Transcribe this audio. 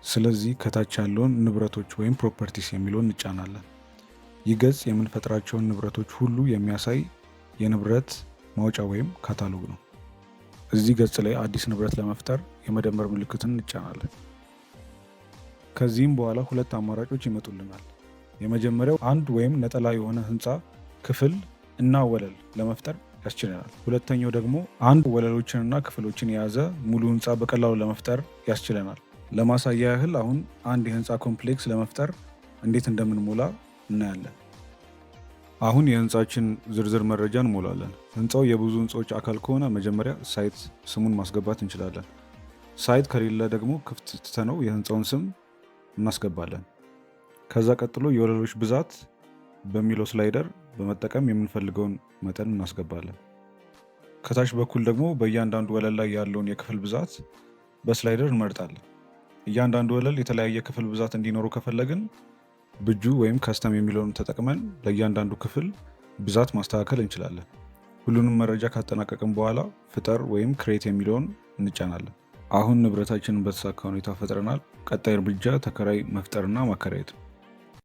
ስለዚህ ከታች ያለውን ንብረቶች ወይም ፕሮፐርቲስ የሚለውን እንጫናለን። ይህ ገጽ የምንፈጥራቸውን ንብረቶች ሁሉ የሚያሳይ የንብረት ማውጫ ወይም ካታሎግ ነው። እዚህ ገጽ ላይ አዲስ ንብረት ለመፍጠር የመደመር ምልክትን እንጫናለን። ከዚህም በኋላ ሁለት አማራጮች ይመጡልናል። የመጀመሪያው አንድ ወይም ነጠላ የሆነ ህንፃ ክፍል እና ወለል ለመፍጠር ያስችለናል። ሁለተኛው ደግሞ አንድ ወለሎችንና ክፍሎችን የያዘ ሙሉ ህንፃ በቀላሉ ለመፍጠር ያስችለናል። ለማሳያ ያህል አሁን አንድ የህንፃ ኮምፕሌክስ ለመፍጠር እንዴት እንደምንሞላ እናያለን። አሁን የህንፃችን ዝርዝር መረጃ እንሞላለን። ህንፃው የብዙ ህንፃዎች አካል ከሆነ መጀመሪያ ሳይት ስሙን ማስገባት እንችላለን። ሳይት ከሌለ ደግሞ ክፍት ትተነው የህንፃውን ስም እናስገባለን። ከዛ ቀጥሎ የወለሎች ብዛት በሚለው ስላይደር በመጠቀም የምንፈልገውን መጠን እናስገባለን። ከታች በኩል ደግሞ በእያንዳንዱ ወለል ላይ ያለውን የክፍል ብዛት በስላይደር እንመርጣለን። እያንዳንዱ ወለል የተለያየ ክፍል ብዛት እንዲኖሩ ከፈለግን ብጁ ወይም ከስተም የሚለውን ተጠቅመን ለእያንዳንዱ ክፍል ብዛት ማስተካከል እንችላለን። ሁሉንም መረጃ ካጠናቀቅን በኋላ ፍጠር ወይም ክሬት የሚለውን እንጫናለን። አሁን ንብረታችንን በተሳካ ሁኔታ ፈጥረናል። ቀጣይ እርምጃ ተከራይ መፍጠርና ማከራየት ነው።